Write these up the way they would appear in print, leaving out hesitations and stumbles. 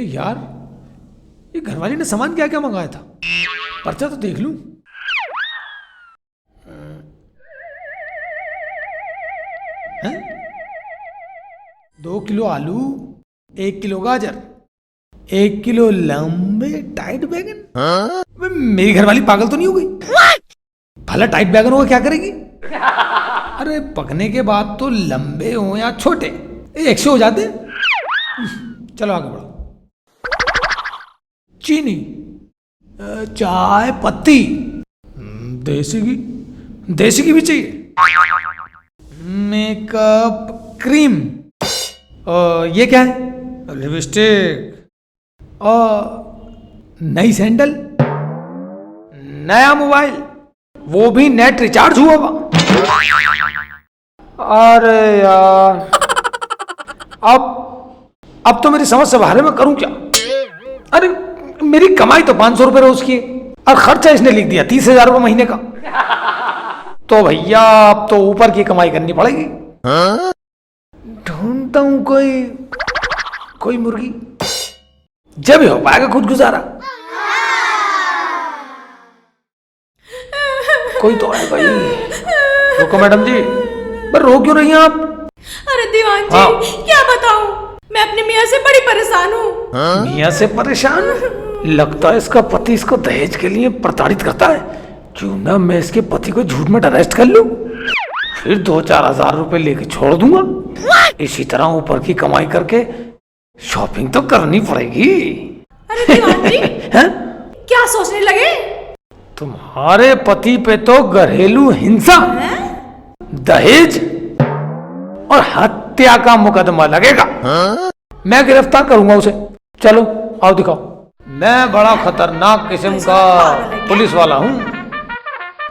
यार, ये घरवाली ने सामान क्या क्या मंगाया था, पर्चा तो देख लूं। हैं? 2 किलो आलू, 1 किलो गाजर, 1 किलो लंबे टाइट बैगन। मेरी घरवाली पागल तो नहीं हो गई? भला टाइट बैगन होगा क्या करेगी? अरे पकने के बाद तो लंबे हो या छोटे, एक से हो जाते। चलो आगे बढ़ो। चीनी, चाय पत्ती, देसी घी भी चाहिए, मेकअप क्रीम, ये क्या है, लिपस्टिक, और नई सैंडल, नया मोबाइल, वो भी नेट रिचार्ज हुआ हुआ। अरे यार, अब तो मेरी समझ से बाहर है, मैं करूं क्या? अरे मेरी कमाई तो 500 रुपए रोज की है और खर्चा इसने लिख दिया 30,000 रुपए महीने का। तो भैया अब तो ऊपर की कमाई करनी पड़ेगी। ढूंढता हूं कोई मुर्गी, जब हो पाएगा खुद गुजारा। कोई तो है भाई। रुको मैडम जी, पर रो क्यों रही हैं आप? अरे दीवान जी, हाँ। क्या बताऊं, मैं अपने मियाँ से बड़ी परेशान हूँ। मियाँ से परेशान? लगता है इसका पति इसको दहेज के लिए प्रताड़ित करता है। क्यों ना मैं इसके पति को झूठ में अरेस्ट कर लूं, फिर 2-4 हजार रुपए लेके छोड़ दूंगा। इसी तरह ऊपर की कमाई करके शॉपिंग तो करनी पड़ेगी। अरे दीवान जी क्या सोचने लगे? तुम्हारे पति पे तो घरेलू हिंसा, दहेज और हत्या का मुकदमा लगेगा। मैं गिरफ्तार करूंगा उसे। चलो आओ दिखाओ। मैं बड़ा खतरनाक किस्म का पुलिस वाला हूं,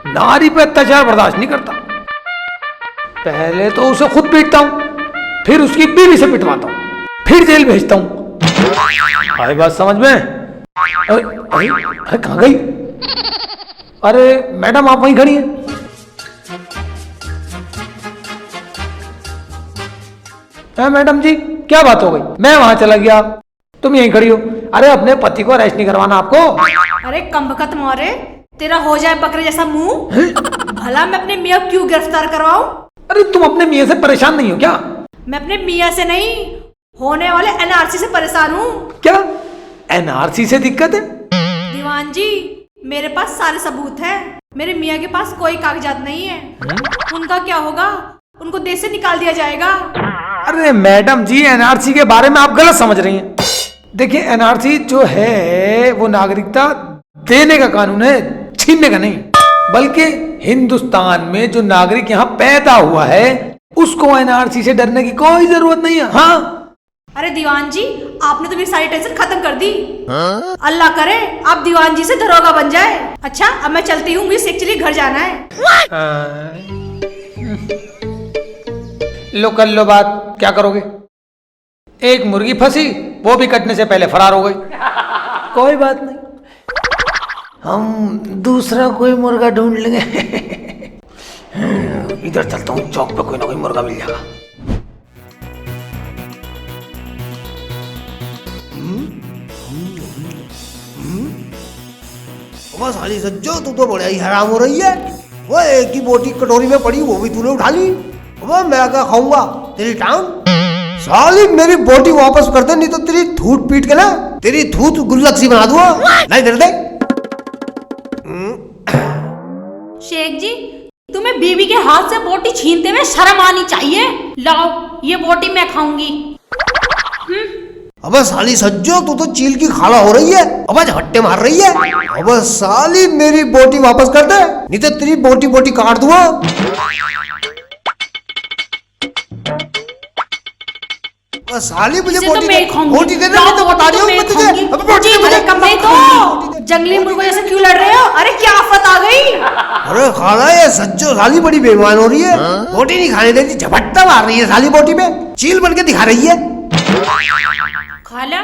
नारी पे अत्याचार बर्दाश्त नहीं करता। पहले तो उसे खुद पीटता हूं, फिर उसकी बीवी से पिटवाता हूं, फिर जेल भेजता हूं। आई बात समझ में? अरे कहां गई? अरे मैडम आप वहीं खड़ी हैं? मैडम जी क्या बात हो गई? मैं वहां चला गया, तुम यहीं खड़ी हो। अरे अपने पति को अरेस्ट नहीं करवाना आपको? अरे कमबख्त मोरे, तेरा हो जाए बकरे जैसा मुंह। भला मैं अपने मियाँ क्यों गिरफ्तार करवाऊं? अरे तुम अपने मियाँ से परेशान नहीं हो क्या? मैं अपने मियाँ से नहीं, होने वाले एनआरसी से परेशान हूँ। क्या एनआरसी से दिक्कत है? दीवान जी मेरे पास सारे सबूत हैं। मेरे मियाँ के पास कोई कागजात नहीं है। उनका क्या होगा? उनको देश से निकाल दिया जाएगा। अरे मैडम जी, एनआरसी के बारे में आप गलत समझ रही हैं। देखिए एनआरसी जो है वो नागरिकता देने का कानून है, छीनने का नहीं। बल्कि हिंदुस्तान में जो नागरिक यहाँ पैदा हुआ है उसको एनआरसी से डरने की कोई जरूरत नहीं है। हाँ अरे दीवान जी आपने तो मेरी सारी टेंशन खत्म कर दी। अल्लाह करे आप दीवान जी से दरोगा बन जाए। अच्छा अब मैं चलती हूँ, मुझे एक्चुअली घर जाना है। लो कर लो बात, क्या करोगे? एक मुर्गी फंसी, वो भी कटने से पहले फरार हो गई। कोई बात नहीं, हम दूसरा कोई मुर्गा ढूंढ लेंगे। इधर चलता हूँ, चौक पे कोई ना कोई मुर्गा मिल जाएगा। वो साली सज्जो, तू तो बड़ा ही हराम हो रही है। वो एक ही बोटी कटोरी में पड़ी, वो भी तूने उठा ली। वो मैं क्या खाऊंगा तेरी टांग? साली मेरी बोटी वापस कर दे, नहीं तो तेरी थूत पीट के ना तेरी थूत गुल्लक सी बना दूंगा। नहीं दे दे। शेख जी तुम्हें बीवी के हाथ से बोटी छीनते हुए शर्म आनी चाहिए। लाओ ये बोटी मैं खाऊंगी। अबे साली सज्जो, तू तो चील की खाला हो रही है। अबे झट्टे मार रही है। अबे साली मेरी बोटी वापस कर दे, नहीं तो तेरी बोटी बोटी काट दूंगा। साली मुझे बोटी दे दे, तो बता रही हूँ मैं तुझे। अबे बोटी दे मुझे। तो जंगली मुर्गों जैसे क्यों लड़ रहे हो? अरे क्या आफत आ गई? अरे खाला ये सज्जो साली बड़ी बेईमान हो रही है। बोटी नहीं खाने देती, झपट्टा मार रही है साली बोटी में, चील बन के दिखा रही है। खाला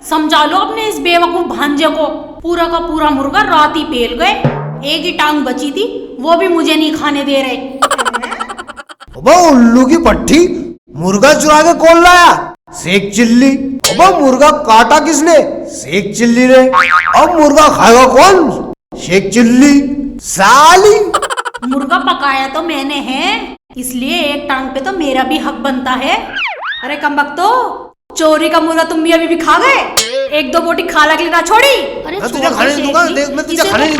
समझा लो अपने इस बेवकूफ भांजे को। पूरा का पूरा मुर्गा रात ही पेल गए, एक ही टांग बची थी, वो भी मुझे नहीं खाने दे रहे। उल्लू की पट्टी, मुर्गा चुरा के कौन लाया? शेख चिल्ली। अब मुर्गा काटा किसने? शेख चिल्ली ने। अब मुर्गा खाएगा कौन? शेख चिल्ली। साली मुर्गा पकाया तो मैंने है, इसलिए एक टांग पे तो मेरा भी हक बनता है। अरे कमबख्तो, चोरी का मुर्गा तुम भी अभी खा गए? एक दो बोटी खाला के लिए ना छोड़ी? अरे मैं तुझे खाने नहीं दूंगा, देख मैं तुझे खाने नहीं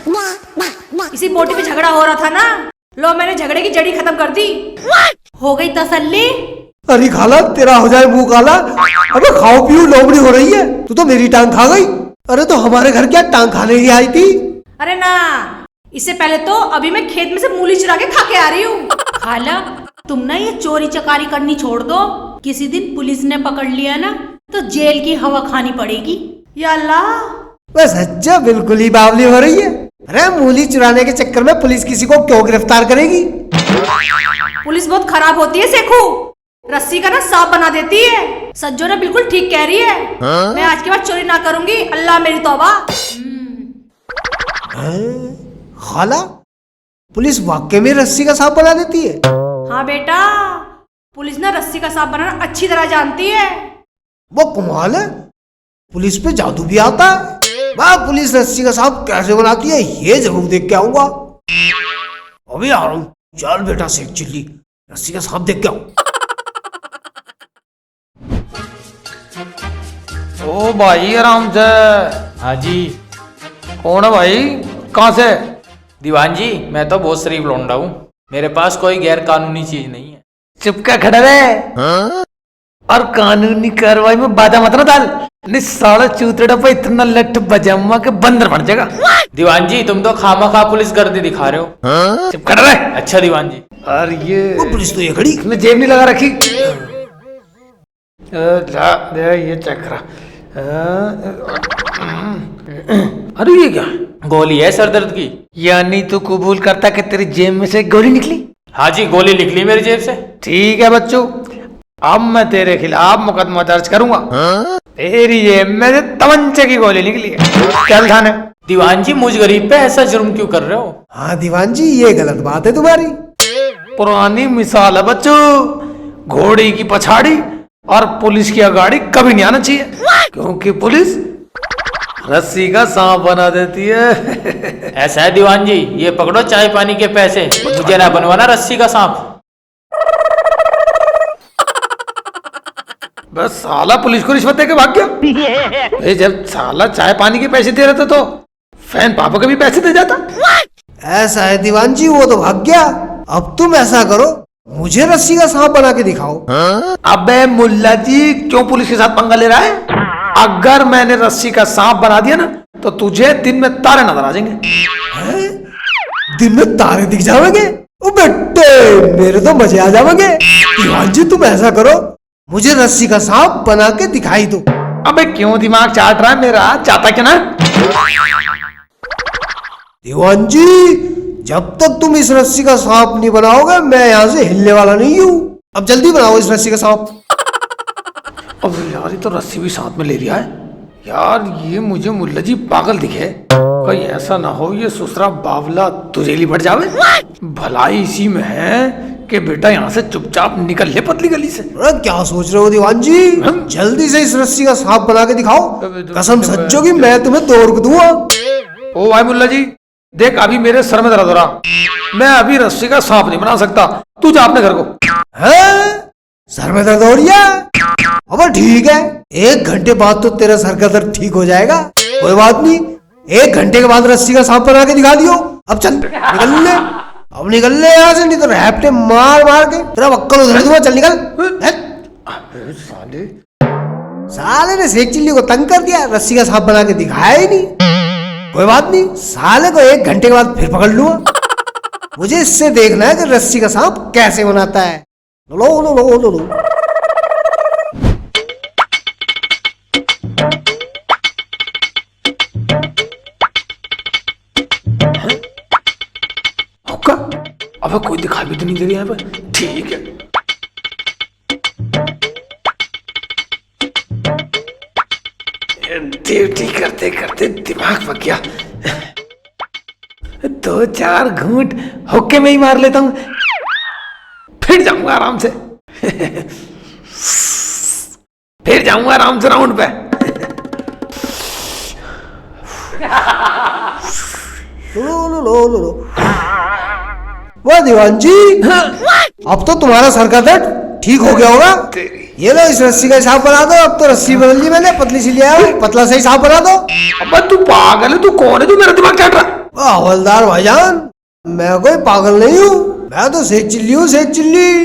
दूंगा। इसी बोटी पे झगड़ा हो रहा था ना, लो मैंने झगड़े की जड़ी खत्म कर दी। हो गई तसल्ली? अरे खाला तेरा हो जाए मुंह काला। अबे खाओ पियो लोमड़ी हो रही है, तू तो मेरी टांग खा गई। अरे तो हमारे घर क्या टांग खाने ही आई थी? अरे ना, इससे पहले तो अभी मैं खेत में से मूली चुरा के खा के आ रही हूँ। खाला तुम ना ये चोरी चकारी करनी छोड़ दो, किसी दिन पुलिस ने पकड़ लिया ना तो जेल की हवा खानी पड़ेगी। या अल्लाह, बस अच्छा बिल्कुल ही बावली हो रही है। अरे मूली चुराने के चक्कर में पुलिस किसी को क्यों गिरफ्तार करेगी? पुलिस बहुत खराब होती है सेखू, रस्सी का ना सांप बना देती है। सज्जो ने बिल्कुल ठीक कह रही है। मैं आज के बाद चोरी ना करूंगी, अल्लाह मेरी तौबा। खाला पुलिस वाकई में रस्सी का सांप बना देती है? हाँ बेटा, पुलिस ना रस्सी का सांप बनाना अच्छी तरह जानती है। वो कमाल है, पुलिस पे जादू भी आता है। वाह, पुलिस रस्सी का सांप कैसे बनाती है ये जरूर देख के आऊंगा। अभी आ रहा हूँ, चल बेटा शेख चिल्ली, रस्सी का सांप देख के आऊं। ओ भाई आराम से। हाँ जी कौन है भाई, कहाँ से? दीवान जी, मैं तो बहुत शरीफ लौंडा हूँ, मेरे पास कोई गैर कानूनी चीज नहीं है। चिपका खड़ा रहे और कानूनी कार्रवाई में बाधा मत ना डाल, नहीं साला चूतड़ा पे इतना लट बजामा के बंदर बन जाएगा। दीवान जी तुम तो खामखा पुलिस गर्दी दिखा रहे हो। चुप खड़ा रहे। अच्छा दीवान जी। और ये वो पुलिस तो ये खड़ी। इसने जेब नहीं लगा रखी। ये चेक करा। अरे ये क्या? गोली है सर दर्द की। यानी तू कबूल करता कि तेरी जेब में से गोली निकली? हाँ जी, गोली निकली मेरी जेब से। ठीक है बच्चों, अब मैं तेरे खिलाफ मुकदमा दर्ज करूंगा। तेरी जेब में से तमंचे की गोली निकली है, चल थाने। दीवान जी मुझ गरीब पे ऐसा जुर्म क्यों कर रहे हो? हाँ दीवान जी, ये गलत बात है तुम्हारी। पुरानी मिसाल है बच्चों, घोड़ी की पछाड़ी और पुलिस की अगाड़ी कभी नहीं आना चाहिए, क्योंकि पुलिस रस्सी का सांप बना देती है। ऐसा है दीवान जी, ये पकड़ो चाय पानी के पैसे, मुझे ना बनवाना रस्सी का सांप। बस साला पुलिस को रिश्वत देके भाग गया। जब साला चाय पानी के पैसे दे रहे थे तो फैन पापा के भी पैसे दे जाता। ऐसा है दीवान जी, वो तो भाग गया। अब तुम ऐसा करो, मुझे रस्सी का सांप बना के दिखाओ। अबे मुल्ला जी, क्यों पुलिस के साथ पंगा ले रहा है? अगर मैंने रस्सी का सांप बना दिया ना तो तुझे दिन में तारे नजर आ जाएंगे। दिन में तारे दिख जाएंगे? ओ बेटे, मेरे तो मजे आ जाएंगे। दीवान जी तुम ऐसा करो, मुझे रस्सी का सांप बना के दिखाई दो। अबे क्यों दिमाग चाट रहा है मेरा, चाहता क्या ना? दीवान जी, जब तक तुम इस रस्सी का सांप नहीं बनाओगे मैं यहाँ से हिलने वाला नहीं हूँ। अब जल्दी बनाओ इस रस्सी का सांप। अब यार ये तो रस्सी भी साथ में ले लिया है यार। ये मुझे मुल्ला जी पागल दिखे, कहीं ऐसा ना हो ये सुसरा बावला तुझेली बढ़ जावे। भलाई इसी में है कि बेटा यहाँ से चुपचाप निकल ले पतली गली से। अरे क्या सोच रहे हो दीवान जी, जल्दी से इस रस्सी का सांप बना के दिखाओ। कसम सच्चो की मैं तुम्हें तोड़ दूंगा। ओ भाई मुल्ला जी, देख अभी मेरे सर में दर्द हो रहा, मैं अभी रस्सी का सांप नहीं बना सकता, तू जा अपने घर को। है? सर में दर्द हो रही है? अब ठीक है, 1 घंटे बाद तो तेरा सर का दर्द ठीक हो जाएगा। कोई बात नहीं, 1 घंटे के बाद रस्सी का सांप बना के दिखा दियो। अब चल निकल ले, अब निकल ले यहाँ से, नहीं तो रैप्टे मार मार के तेरा बक्कल उधर दूंगा। चल निकल। साले साले ने शेख चिल्ली को तंग कर दिया, रस्सी का सांप बना के दिखाया ही नहीं। कोई बात नहीं, साले को 1 घंटे के बाद फिर पकड़ लूंगा। मुझे इससे देखना है कि रस्सी का सांप कैसे बनाता है। लो लो लो लो लो। अब कोई दिखाई भी तो नहीं दे रही यहाँ पे, ठीक है। ड्यूटी करते करते दिमाग पक गया, 2-4 घूंट हुक्के में ही मार लेता हूँ, फिर जाऊंगा आराम से। फिर जाऊंगा आराम से राउंड पे। लो। वो दीवान जी, अब तो तुम्हारा सर का दर्द ठीक हो गया होगा। ये लो इस रस्सी का हिसाब बना दो। अब तो रस्सी बदल ली मैंने, पतली सी लिया हूं, पतला सा हिसाब बना दो। अबे तू पागल है? तू कौन है? तू मेरा दिमाग चाट रहा। हवलदार भाईजान, मैं कोई पागल नहीं हूँ, मैं तो शेख चिल्ली हूँ, शेख चिल्ली।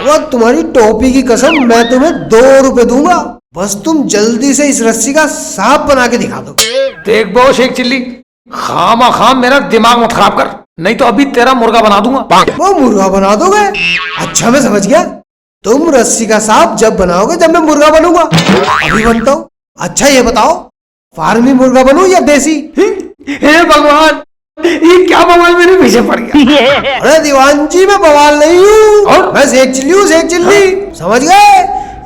वो तुम्हारी टोपी की कसम, मैं तुम्हें 2 रुपए दूंगा, बस तुम जल्दी से इस रस्सी का सांप बना के दिखा दो। देख बो शेख चिल्ली, खामा खाम मेरा दिमाग मत खराब कर, नहीं तो अभी तेरा मुर्गा बना दूंगा। वो मुर्गा बना दोगे? अच्छा मैं समझ गया, तुम रस्सी का सांप जब बनाओगे जब मैं मुर्गा बनूंगा। अभी बनता हूँ। अच्छा ये बताओ, फार्मी मुर्गा बनूं या देसी? हे भगवान, ये क्या बवाल मेरे पीछे पड़ गया। अरे दीवान जी, मैं बवाल नहीं हूँ, और? मैं शेख चिल्ली हूँ, शेख चिल्ली। समझ गए?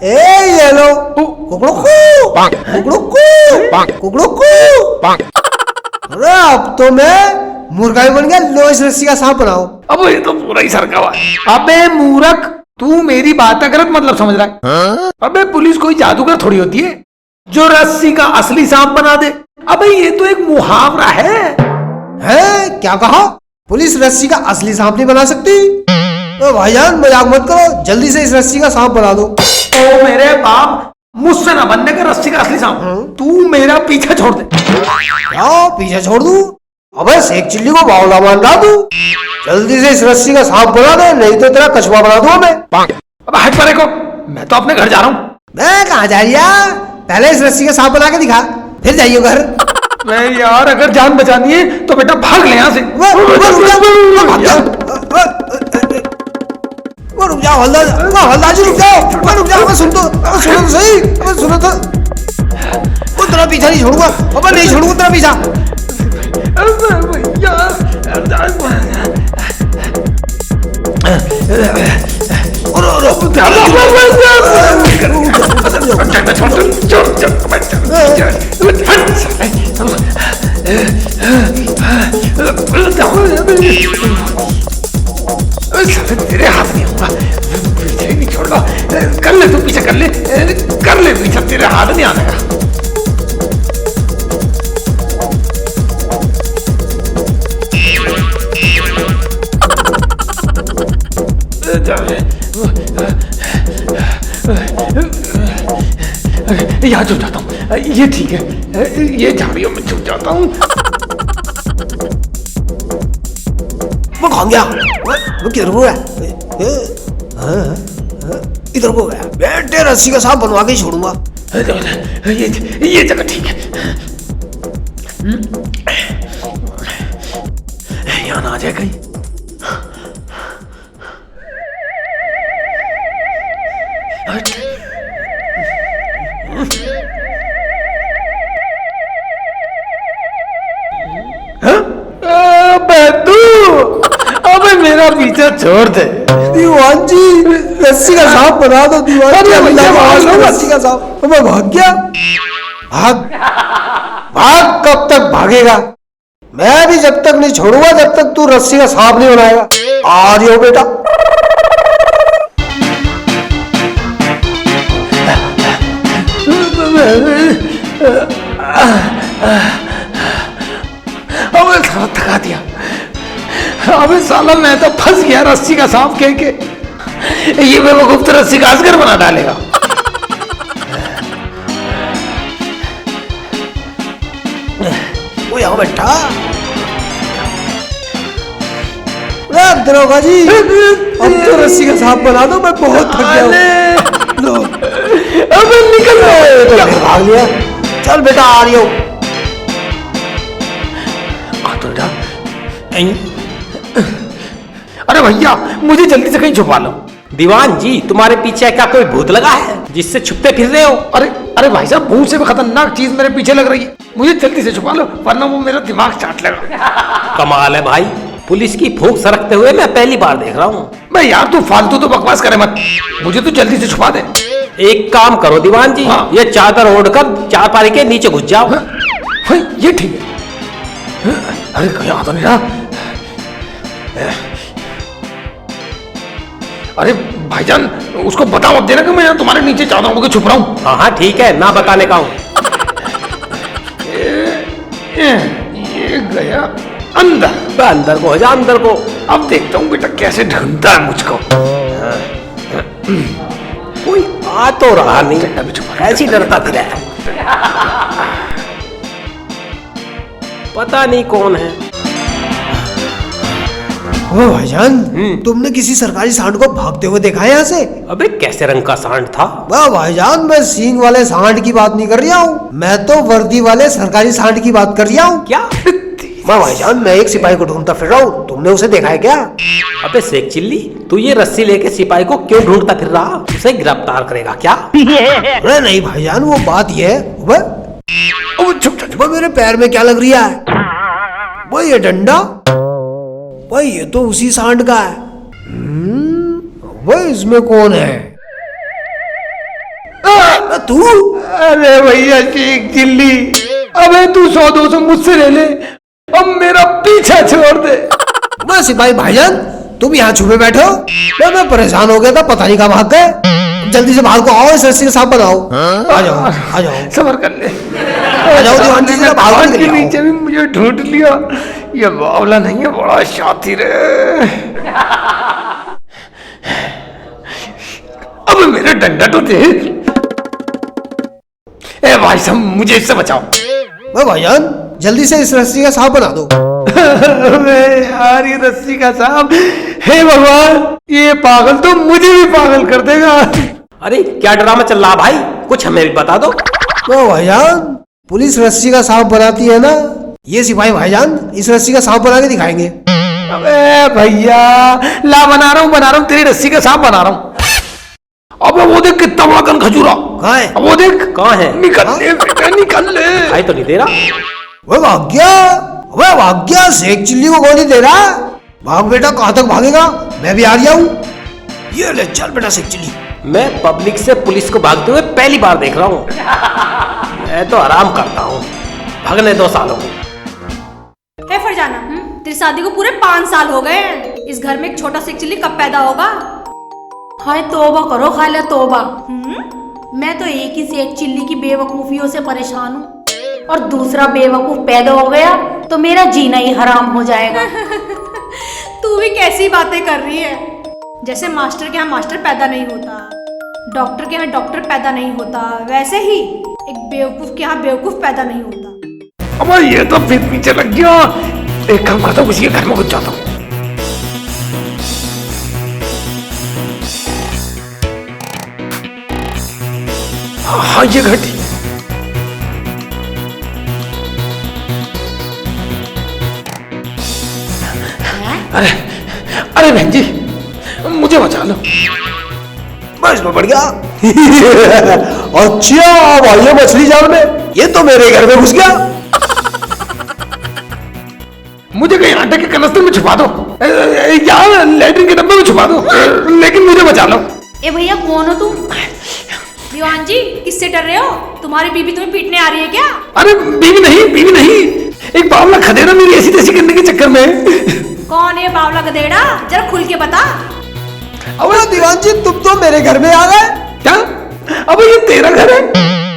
ये लो, कुकड़ू कू, कुकड़ू कू, कुकड़ू कू। अरे अब तो मैं मुर्गा भी बन गया। लो इस रस्सी का सांप बनाओ। अब ये तो पूरा ही सरका हुआ है। अबे मूर्ख, तू मेरी बात का गलत मतलब समझ रहा है। अबे पुलिस कोई जादूगर थोड़ी होती है जो रस्सी का असली सांप बना दे। अबे ये तो एक मुहावरा है। क्या कहा? पुलिस रस्सी का असली सांप नहीं बना सकती? तो भाईजान मजाक मत करो, जल्दी से इस रस्सी का सांप बना दो। ओ मेरे बाप, मुझसे ना बनने का रस्सी का असली सांप। तू मेरा पीछा छोड़ दे। क्या पीछे छोड़ दूं? अबे शेख चिल्ली को बावला मान रहा तू? जल्दी से इस रस्सी का सांप बना दे, नहीं तो तेरा कछुआ बना दूंगा मैं। अबे हट परे को, मैं तो अपने घर जा रहा हूँ। मैं कहाँ जा रही है? पहले इस रस्सी का सांप बना के दिखा, फिर जाइए घर। मैं यार, अगर जान बचानी है तो बेटा भाग ले यहाँ से। वो रुक जाओ हवलदार, हवलदार जी रुक जाओ, रुक जाओ, सुनो तो सही, सुनो तो। वो तेरा पीछा नहीं छोड़ूंगा, अब नहीं छोड़ूंगा तेरा पीछा। तेरे हाथ नहीं होगा, पीछे नहीं छोड़ लो। कर ले तू पीछे, कर ले पीछे, तेरे हाथ नहीं आने का। यहाँ छुप जाता हूँ, ये ठीक है, ये झाड़ियों में छुप जाता हूँ। वो कौन गया? वो किधर को गया? इधर को गया। बेटे रस्सी का सांप बनवा के ही छोड़ूंगा। ये जगह ठीक है, यहाँ ना आ जाए कहीं। अबे मेरा पीछा छोड़ दे दीवान जी, रस्सी का सांप बना दो दीवान जी। रस्सी का सांप। मैं भाग गया। भाग कब तक भागेगा? मैं भी जब तक नहीं छोड़ूंगा जब तक तू रस्सी का सांप नहीं बनाएगा। आ रही हो बेटा। अबे साला थका दिया। अबे साला मैं तो फंस गया रस्सी का सांप कह के। ये बेवकूफ तो रस्सी का असगर बना डालेगा। वो यहाँ बैठा। दरोगा जी, अब तो रस्सी का सांप बना दो, मैं बहुत थक गया हूँ। लो। अबे निकल रहे। भाग लिया। चल बेटा, आ रही हो। अरे भैया, मुझे जल्दी से कहीं छुपा लो। दीवान जी, तुम्हारे पीछे क्या कोई भूत लगा है जिससे छुपते फिर रहे हो? अरे भाई साहब, भूत से भी खतरनाक चीज मेरे पीछे लग रही है। मुझे जल्दी से छुपा लो, वरना वो मेरा दिमाग चाट लेगा। कमाल है भाई, पुलिस की फूंक सरकते हुए मैं पहली बार देख रहा हूँ। भाई यार, तू फालतू तो बकवास करे मत, मुझे तो जल्दी से छुपा दे। एक काम करो दीवान जी, हाँ। ये चादर ओढ़कर चारपाई के नीचे घुस जाओ। हाँ, ये ठीक है। अरे कहीं आ तो नहीं रहा। अरे भाईजान उसको बताओ अब देना कि मैं यहाँ तुम्हारे नीचे चादरों को छुप रहा हूँ। हाँ हाँ ठीक है, ना बताने का हूँ। ये गया अंदर। बे अंदर को हो जा, अंदर को। अब देखता हूँ बेटा कैसे ढूंढता है मुझको। कोई आ तो रहा नहीं, अभी छुपा ऐसी डरता फिरा है। पता नहीं कौन है। ओ भाईजान, तुमने किसी सरकारी सांड को भागते हुए देखा है यहाँ से? अबे कैसे रंग का सांड था? वाह भाईजान, मैं सींग वाले सांड की बात नहीं कर रहा हूँ, मैं तो वर्दी वाले सरकारी सांड की बात कर रहा हूँ। क्या? वाह भाईजान, मैं एक सिपाही को ढूंढता फिर रहा हूँ, तुमने उसे देखा है क्या? अबे शेख चिल्ली, तू ये रस्सी लेके सिपाही को क्यों ढूंढता फिर रहा? उसे गिरफ्तार करेगा क्या? अरे नहीं भाईजान, वो बात ये है वो मेरे पैर में क्या लग रहा है? वो ये डंडा, भाई ये तो उसी सांड का है। वो इसमें कौन है? तू? अरे भैया शेख चिल्ली, अबे तू 100-200 मुझसे ले ले, अब मेरा पीछा छोड़ दे। मैं सिपाही भाईजान, तुम यहाँ छुपे बैठे हो? मैं परेशान हो गया था, पता नहीं कहाँ भाग गए। जल्दी से बाहर को आओ, इस रस्सी के सांप बनाओ। आ जाओ आ जाओ, सबर कर ले। आ जाओ दीवान जी, जरा बाहर भगवान के निकल आओ। नीचे भी मुझे ढूंढ लिया। ये बावला नहीं है, बड़ा शातिर है। अब मेरा डंडा तो दे। ए भाई साहब, मुझे इससे बचाओ। मैं भाईजान, जल्दी से इस रस्सी का सांप बना दो। अबे यार, ये रस्सी का सांप, हे भगवान, ये पागल तो मुझे भी पागल कर देगा। अरे क्या ड्रामा चल रहा भाई, कुछ हमें भी बता दो। मैं भाईजान, पुलिस रस्सी का सांप बनाती है ना, ये सिपाही भाईजान इस रस्सी का सांप बना के दिखाएंगे। अबे भैया, ला बना रहा हूँ तेरी रस्सी का सांप बना रहा हूँ। अबे वो देख कितना बड़ा गन खजूरा। कहाँ है? अब वो देख कहाँ है? निकल ले बेटा, निकल ले। भाई तो नहीं दे रहा। वो भाग गया, वो भाग गया। शेख चिल्ली को गोली दे रहा। भाग बेटा, कहाँ तक भागेगा? मैं भी आ रहा हूँ। ये ले चल बेटा शेख चिल्ली। मैं पब्लिक से पुलिस को भागते हुए पहली बार देख रहा हूँ। मैं तो आराम करता हूँ, भागने 2 सालों को। है फरजाना, तेरी शादी को पूरे 5 साल हो गए हैं। इस घर में एक छोटा सा चिल्ली कब पैदा होगा? हाय तौबा करो खाला तौबा। मैं तो एक ही से एक चिल्ली की बेवकूफियों से परेशान हूँ, और दूसरा बेवकूफ पैदा हो गया तो मेरा जीना ही हराम हो जाएगा। तू भी कैसी बातें कर रही है? जैसे मास्टर के यहाँ मास्टर पैदा नहीं होता, डॉक्टर के यहाँ डॉक्टर पैदा नहीं होता, वैसे ही एक बेवकूफ के यहाँ बेवकूफ पैदा नहीं होता। अब ये तो फिर पीछे लग गया। एक काम करता हूँ, किसी के घर में घुस जाता हूँ। हाँ ये घटी। अरे अरे बहन जी, मुझे बचा लो। मैं इसमें पड़ गया। अच्छा भाई, ये मछली जाल में, ये तो मेरे घर में घुस गया। मुझे कहीं आटे के कनस्तर में छुपा दो, या लैट्रिन के डब्बे में छुपा दो, लेकिन मुझे बचा लो। ए भैया, कौन हो तुम? दीवान जी, किससे डर रहे हो? तुम्हारी बीबी तुम्हें पीटने आ रही है क्या? अरे बीवी नहीं, एक बावला खदेड़ा मेरी ऐसी तैसी करने के चक्कर में। कौन है बावला गधेड़ा? जरा खुल के बता। अब दीवान जी, तुम तो मेरे घर में आ गए। क्या? अब ये तेरा घर है?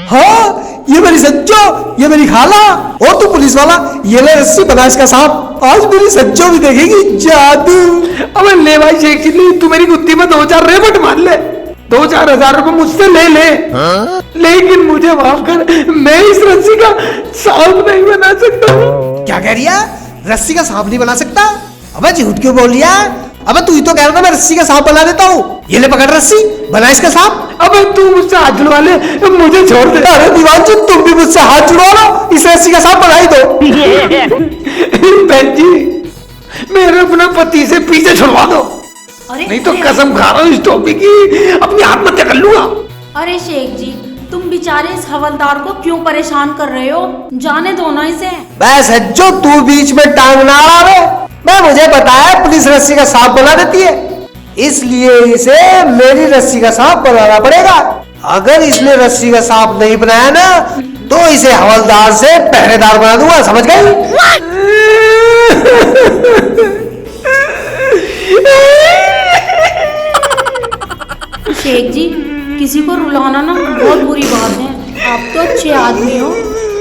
हाँ, ये मेरी सज्जो, ये मेरी खाला, और तू पुलिस वाला, ये ले रस्सी बना इसका सांप। आज मेरी सज्जो भी देखेगी जादू। अबे ले भाई शेख चिल्ली, तू मेरी गुत्ती में 2-4 रेबट मार ले, 2-4 हजार रुपए मुझसे ले ले। लेकिन मुझे माफ कर, मैं इस रस्सी का सांप नहीं बना सकता। क्या कह रही है? रस्सी का सांप नहीं बना सकता? अबे झूठ क्यों बोल रही है? अबे तू ही तो कह रहा था मैं रस्सी का सांप बना देता हूँ। ये ले पकड़ रस्सी, बना इसका सांप। अबे तू मुझसे हाथ जुड़वा ले, मुझे छोड़ दे। अरे दीवान जी, तुम भी मुझसे हाथ जुड़वा लो, इस रस्सी का सांप बना ही दो। बहन जी, मेरे अपने पति से पीछे छुड़वा दो, अरे नहीं तो कसम खा रहा हूँ इस टोपी की, अपनी आत्महत्या कर लूंगा। अरे शेख जी, तुम बेचारे इस हवलदार को क्यों परेशान कर रहे हो? जाने दो ना इसे। बस सज्जो, तू बीच में टांग ना अड़ा। मैं मुझे पता है पुलिस रस्सी का सांप बना देती है, इसलिए इसे मेरी रस्सी का सांप बनाना पड़ेगा। अगर इसने रस्सी का सांप नहीं बनाया ना, तो इसे हवलदार से पहरेदार बना दूंगा, समझ गई? शेख जी, किसी को रुलाना ना बहुत बुरी बात है। आप तो अच्छे आदमी हो,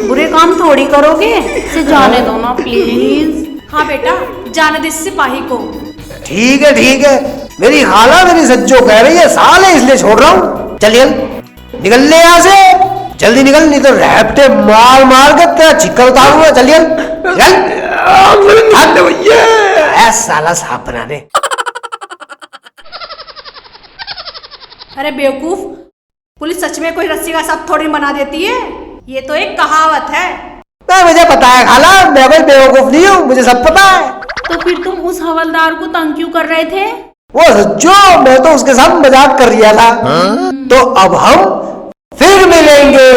बुरे काम थोड़ी करोगे। इसे जाने दो ना प्लीज। हाँ बेटा, जाने दे इस सिपाही को। ठीक है, मेरी खाला मेरी सज्जो कह रही है साले, इसलिए छोड़ रहा हूँ। चल निकल ले यहाँ से, जल्दी निकल, नहीं तो रैप्टे मार मार के तेरा चिक्कर उतारूंगा। चल भैया, साला सांप बना दे। अरे बेवकूफ, पुलिस सच में कोई रस्सी का सांप थोड़ी बना देती है। ये तो एक कहावत है। मुझे पता है खाला, मैं कोई बेवकूफ नहीं हूँ, मुझे सब पता है। तो फिर तुम उस हवलदार को तंग क्यों कर रहे थे? वो सच्चो, मैं तो उसके साथ मजाक कर रहा था। तो अब हम फिर मिलेंगे।